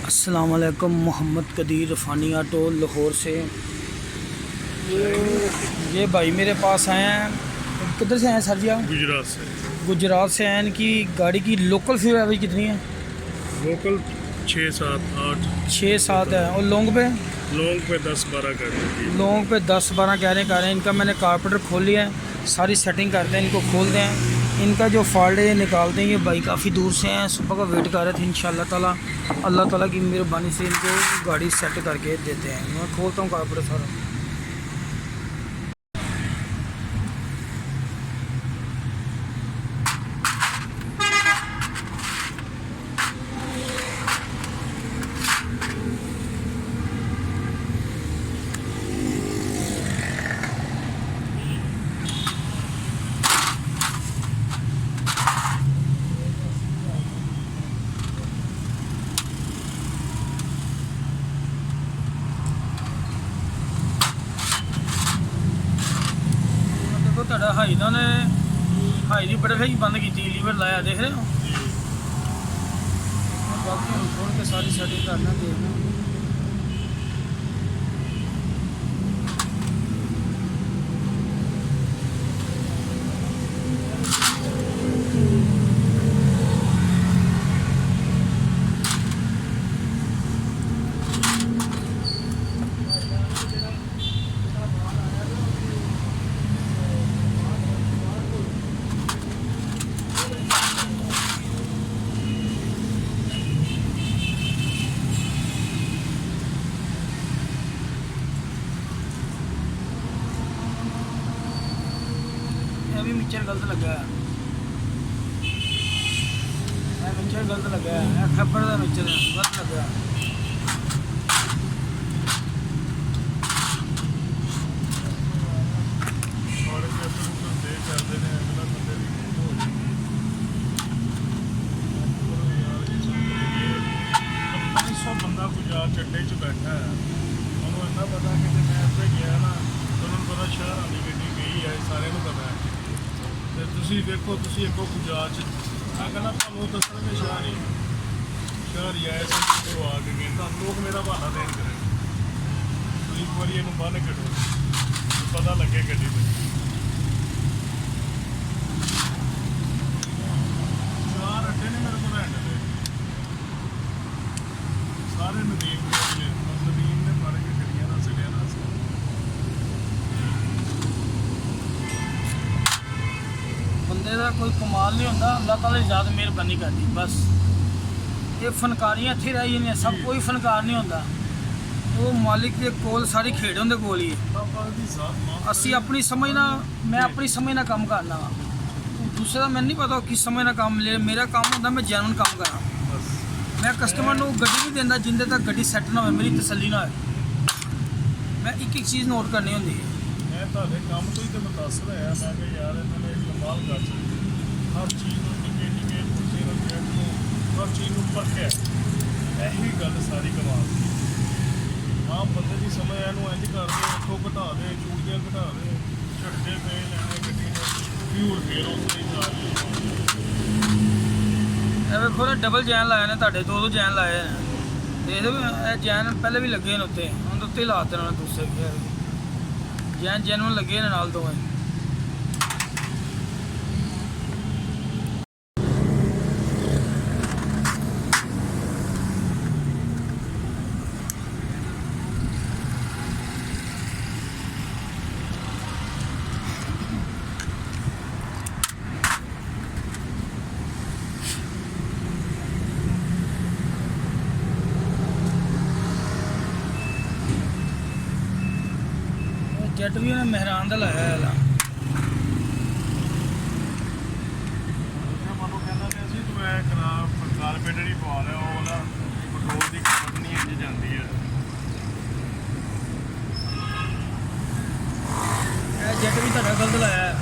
अस्सलाम वालेकुम। मोहम्मद कदीर रफ़ानी ऑटो लाहौर से। ये भाई मेरे पास आए हैं। किधर से आए हैं सर जी आप? गुजरात से। गुजरात से आए हैं। इनकी गाड़ी की लोकल फ्यूल एवरेज कितनी है? लोकल 6 7 8 6-7 है। और लॉन्ग पे 10 12 कर देंगे। पे 10-12 कह रहे हैं। इनका मैंने कारपेटर खोल लिया है, सारी सेटिंग करते हैं, इनको खोल दें। इनका जो फॉल्ट है ये निकालते हैं। ये भाई काफ़ी दूर से हैं, सुबह का वेट कर रहे थे। इंशाल्लाह ताला अल्लाह ताला की मेहरबानी से इनको गाड़ी सेट करके देते हैं। मैं खोलता हूँ कारपेटर सारा। ਤੁਹਾਡਾ ਹਾਈ ਦਾ ਨੇ ਹਾਈ ਦੀ ਬੜੇ ਸਹੀ ਬੰਦ ਕੀਤੀ, ਲੀਵਰ ਲਾਇਆ, ਦੇਖ ਰਹੇ ਹੋ। ਬਾਕੀ ਹੁਣ ਖੋਲ ਕੇ ਸਾਰੀ ਸੈਟਿੰਗ ਕਰਨਾ, ਦੇਖਣਾ। भी मिक्सचर गलत लगा है, मिक्सचर गलत लगा है, खबर का मिक्सचर गलत लगा है। बंदा गुजरात चड्डे च बैठा है, उन्होंने इन्ना पता कि मैं उत्थे गया ना, उन्होंने पता शहर वाली गड्डी गई है, सारे को पता है। तो तुसी देखो, तुसी एक गुजरात मैं कहना तुम दसोगे शहर ही आए तो आ के गए, लोग मेरा बहाना देन करें। तो एक बार इन बन कटो, पता लगे गड्डी में चार अड्डे ने मेरे को हैंड दे सारे नदीम ने मारे के गड्डियां ना सड़िया ना बंदे का कोई कमाल नहीं होता, अल्लाह ताला की ज़्यादा मेहरबानी करती बस। ये फनकारियाँ इत्थे रह जानियां, सब कोई फनकार नहीं होता। वो मालिक के कोल सारी खेड़ उनके कोल ही है। असी अपनी समझ ना, मैं अपनी समझ ना काम करना वा, दूसरे का मैंने नहीं पता किस समझ ना काम ले। मेरा काम होता मैं जैनुअन काम करा। मैं कस्टमर को गड्डी नहीं देंदा जिंदे तक गड्डी सैट ना हो, मेरी तसल्ली ना हो। मैं एक चीज़ नोट करनी होंदी है। मैं तुहाडे काम तो ही तो मुतासर है। मैं कि यार इन्होंने कमाल कर हर चीज़ को निके निके पुछे रखे, हर चीज़ को परखिया, यही गल सारी कमाल की। आम बंदे की समझ इनू इंज कर दे, इतों घटा दे, चूड़ियाँ घटा दे, झटके पे लैने गड्डी ने फ्यूल फेर उसे ही जा देखो ना डबल जैन लाए ने, ਤੁਹਾਡੇ दो जैन लाए हैं। ये जैन पहले भी लगे हैं उत्ते, हम उत्ते ही लाते उन्होंने दूसरे जैन जैन लगे ने नाल दोवें। जट भी उन्हें मेहरान का लाया है। मनो कहना कि असं तू करा कारपेटर ही पवा लिया, वो वाला पेट्रोल की कीमत नहीं इंज जाती है। जट भी ਤੁਹਾਡਾ गलत लाया है,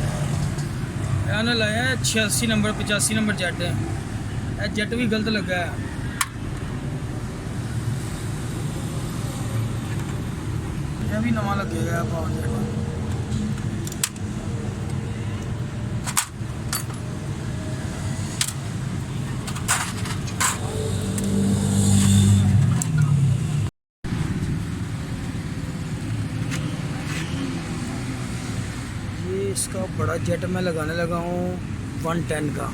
इन्हें लाया है 86 नंबर 85 नंबर जट है। यह जट भी गलत लगा है। यह भी नवा लगेगा पावर जट। बड़ा जेट मैं लगाने लगा हूँ 110 का,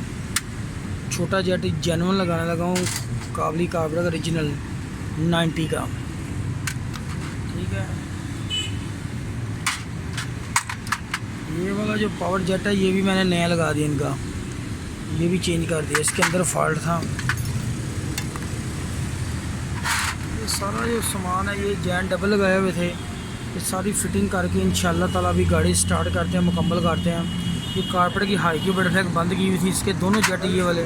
छोटा जेट जेनुअन लगाने लगा हूँ काबली कार्बोरेटर का ओरिजिनल 90 का। ठीक है, ये वाला जो पावर जेट है ये भी मैंने नया लगा दिया इनका, ये भी चेंज कर दिया, इसके अंदर फॉल्ट था। ये सारा जो सामान है ये जैन डबल लगाए हुए थे, ये सारी फिटिंग करके इंशाल्लाह ताला अभी गाड़ी स्टार्ट करते हैं, मुकम्मल करते हैं। ये कारपेट की हाई की बटन बंद की हुई थी, इसके दोनों जेट ये वाले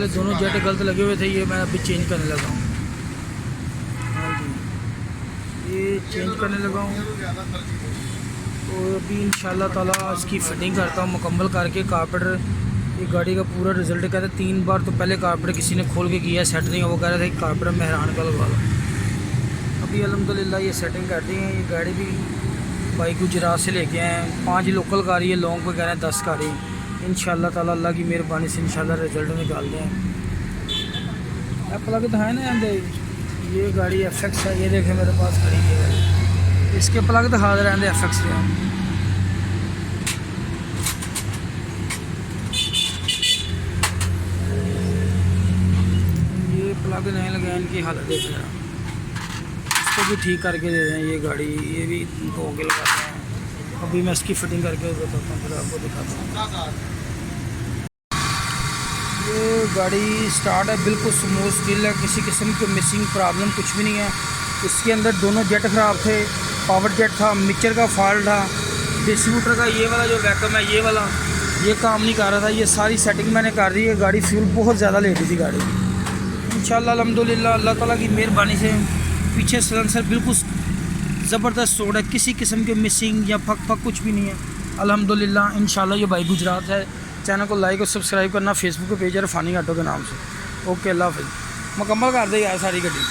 दोनों जेट गलत लगे हुए थे, ये मैं अभी चेंज करने लगा हूँ। हाँ जी, ये चेंज करने लगा हूँ, तो अभी इंशाल्लाह ताला इसकी फ़िटिंग करता हूँ मुकम्मल करके। कारपेटर ये गाड़ी का पूरा रिज़ल्ट कहते हैं 3 बार तो पहले कारपेटर किसी ने खोल के किया, सेट नहीं, वो कह रहे थे कारपेटर मेहरान का लगा लो। अभी अल्हम्दुलिल्लाह ये सेटिंग कर दी है। ये गाड़ी भी भाई गुजरात से लेके आए हैं, 5 लोकल गाड़ी है, लॉन्ग पे कह रहे हैं 10 गाड़ी। इंशाल्लाह ताला अल्लाह की मेहरबानी से इंशाल्लाह रिज़ल्ट निकाल दें। प्लग तो है ना अंदर, ये गाड़ी FX है, ये देखें मेरे पास खड़ी है, इसके प्लग दिखा दे रहे हैं FX के। ये प्लग नहीं लगे, इनकी हालत देख रहे हैं, इसको भी ठीक करके दे दें। ये गाड़ी ये भी धो के लगाते हैं। अभी मैं इसकी फिटिंग करके बताता हूँ, फिर आपको दिखाता हूँ। ये गाड़ी स्टार्ट है, बिल्कुल स्मूथ स्टिल है, किसी किस्म की मिसिंग प्रॉब्लम कुछ भी नहीं है। इसके अंदर दोनों जेट ख़राब थे, पावर जेट था, मिक्सचर का फॉल्ट था, डिस्ट्रीब्यूटर का ये वाला जो वैक्यूम है ये वाला ये काम नहीं कर रहा था। ये सारी सेटिंग मैंने कर दी है। गाड़ी फ्यूल बहुत ज़्यादा ले रही थी गाड़ी। इंशाल्लाह अल्हम्दुलिल्लाह अल्लाह ताला की मेहरबानी से पीछे सिलेंसर बिल्कुल ज़बरदस्त सोड है, किसी किस्म के मिसिंग या फक कुछ भी नहीं है अल्हम्दुलिल्लाह। इंशाल्लाह ये भाई गुजरात है। चैनल को लाइक और सब्सक्राइब करना, फेसबुक पे पेज है रफानी ऑटो के नाम से। ओके, अल्लाह हाफ़िज़। मुकम्मल कर दे यार सारी गड्डी।